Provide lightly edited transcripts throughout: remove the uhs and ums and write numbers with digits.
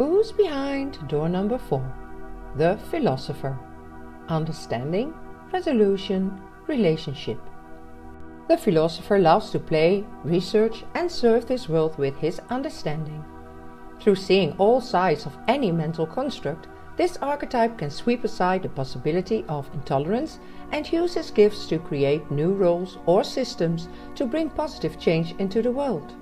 Who's behind door number 4? The Philosopher. Understanding, resolution, relationship. The Philosopher loves to play, research and serve this world with his understanding. Through seeing all sides of any mental construct, this archetype can sweep aside the possibility of intolerance and use his gifts to create new roles or systems to bring positive change into the world.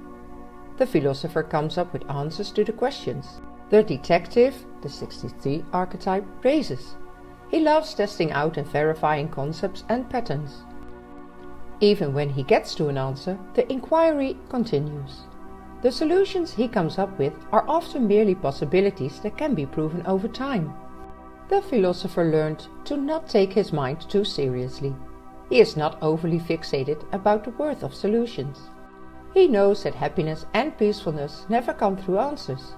The Philosopher comes up with answers to the questions the detective, the 63 archetype, raises. He loves testing out and verifying concepts and patterns. Even when he gets to an answer, the inquiry continues. The solutions he comes up with are often merely possibilities that can be proven over time. The Philosopher learned to not take his mind too seriously. He is not overly fixated about the worth of solutions. He knows that happiness and peacefulness never come through answers.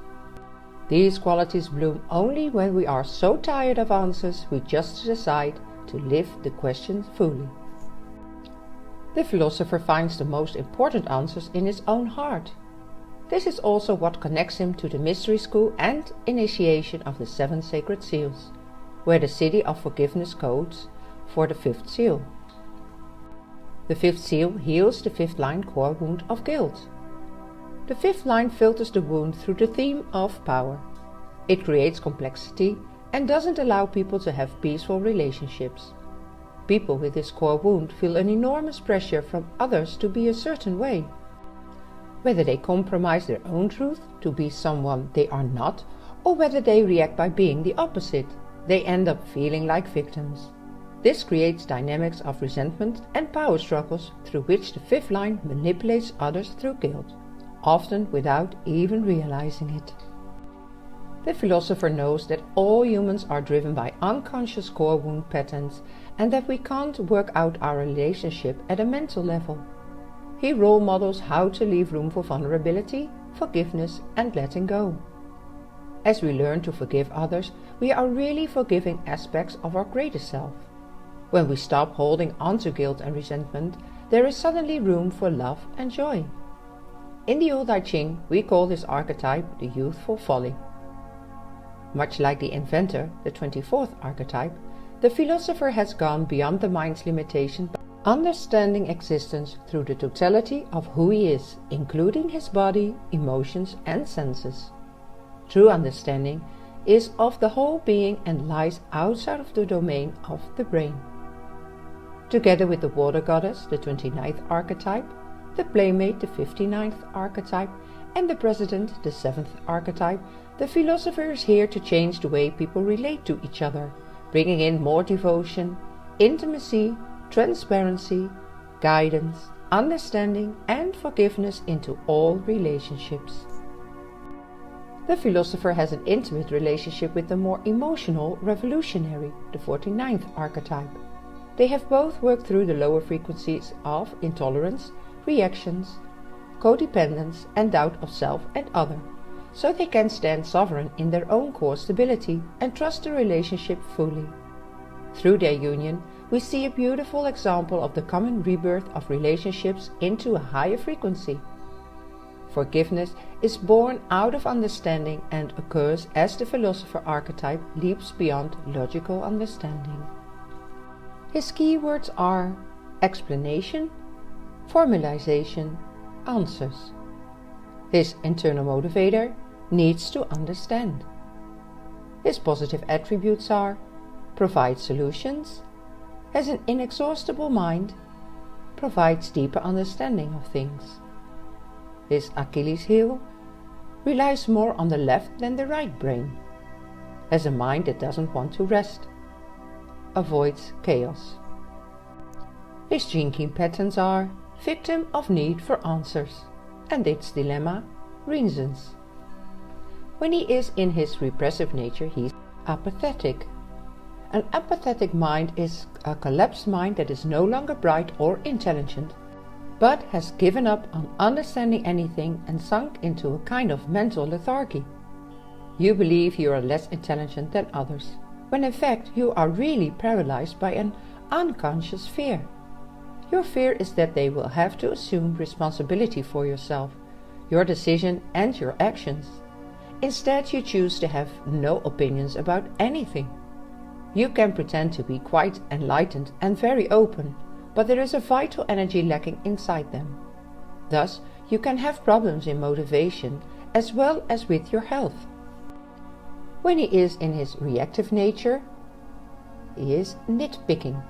These qualities bloom only when we are so tired of answers we just decide to live the question fully. The Philosopher finds the most important answers in his own heart. This is also what connects him to the mystery school and initiation of the 7 sacred seals, where the city of forgiveness codes for the 5th seal. The 5th seal heals the 5th line core wound of guilt. The 5th line filters the wound through the theme of power. It creates complexity and doesn't allow people to have peaceful relationships. People with this core wound feel an enormous pressure from others to be a certain way. Whether they compromise their own truth to be someone they are not, or whether they react by being the opposite, they end up feeling like victims. This creates dynamics of resentment and power struggles through which the 5th line manipulates others through guilt, often without even realizing it. The Philosopher knows that all humans are driven by unconscious core wound patterns and that we can't work out our relationship at a mental level. He role models how to leave room for vulnerability, forgiveness and letting go. As we learn to forgive others, we are really forgiving aspects of our greater self. When we stop holding onto guilt and resentment, there is suddenly room for love and joy. In the old I Ching, we call this archetype the youthful folly. Much like the inventor, the 24th archetype, the Philosopher has gone beyond the mind's limitation by understanding existence through the totality of who he is, including his body, emotions and senses. True understanding is of the whole being and lies outside of the domain of the brain. Together with the water goddess, the 29th archetype, the playmate, the 59th archetype, and the president, the 7th archetype, the Philosopher is here to change the way people relate to each other, bringing in more devotion, intimacy, transparency, guidance, understanding and forgiveness into all relationships. The Philosopher has an intimate relationship with the more emotional revolutionary, the 49th archetype. They have both worked through the lower frequencies of intolerance, reactions, codependence and doubt of self and other, so they can stand sovereign in their own core stability and trust the relationship fully. Through their union, we see a beautiful example of the common rebirth of relationships into a higher frequency. Forgiveness is born out of understanding and occurs as the Philosopher archetype leaps beyond logical understanding. His keywords are explanation, formalization, answers. His internal motivator needs to understand. His positive attributes are provide solutions, has an inexhaustible mind, provides deeper understanding of things. His Achilles heel relies more on the left than the right brain, has a mind that doesn't want to rest, avoids chaos. His gene key patterns are victim of need for answers, and its dilemma, reasons. When he is in his repressive nature, he is apathetic. An apathetic mind is a collapsed mind that is no longer bright or intelligent, but has given up on understanding anything and sunk into a kind of mental lethargy. You believe you are less intelligent than others, when in fact you are really paralyzed by an unconscious fear. Your fear is that they will have to assume responsibility for yourself, your decision and your actions. Instead, you choose to have no opinions about anything. You can pretend to be quite enlightened and very open, but there is a vital energy lacking inside them. Thus, you can have problems in motivation as well as with your health. When he is in his reactive nature, he is nitpicking.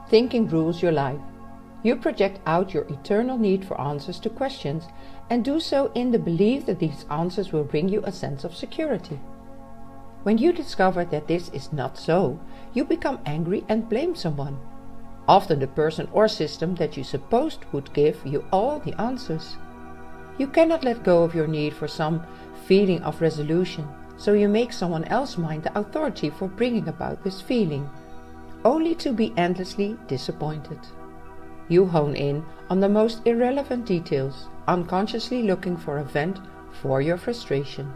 Thinking rules your life. You project out your eternal need for answers to questions and do so in the belief that these answers will bring you a sense of security. When you discover that this is not so, you become angry and blame someone, often the person or system that you supposed would give you all the answers. You cannot let go of your need for some feeling of resolution, so you make someone else mind the authority for bringing about this feeling, only to be endlessly disappointed. You hone in on the most irrelevant details, unconsciously looking for a vent for your frustration.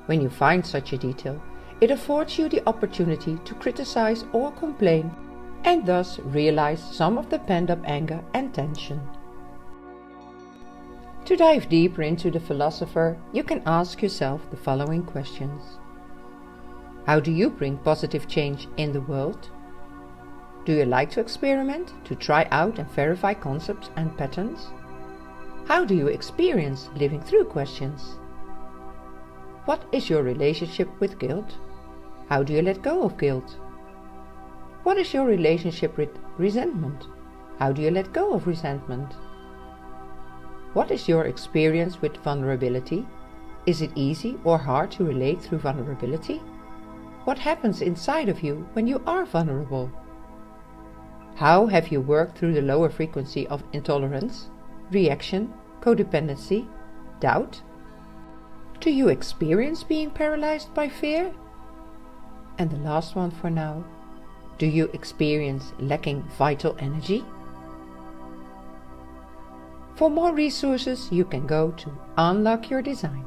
When you find such a detail, it affords you the opportunity to criticize or complain, and thus realize some of the pent-up anger and tension. To dive deeper into the philosopher, you can ask yourself the following questions. How do you bring positive change in the world? Do you like to experiment, to try out and verify concepts and patterns? How do you experience living through questions? What is your relationship with guilt? How do you let go of guilt? What is your relationship with resentment? How do you let go of resentment? What is your experience with vulnerability? Is it easy or hard to relate through vulnerability? What happens inside of you when you are vulnerable? How have you worked through the lower frequency of intolerance, reaction, codependency, doubt? Do you experience being paralyzed by fear? And the last one for now, do you experience lacking vital energy? For more resources, you can go to Unlock Your Design.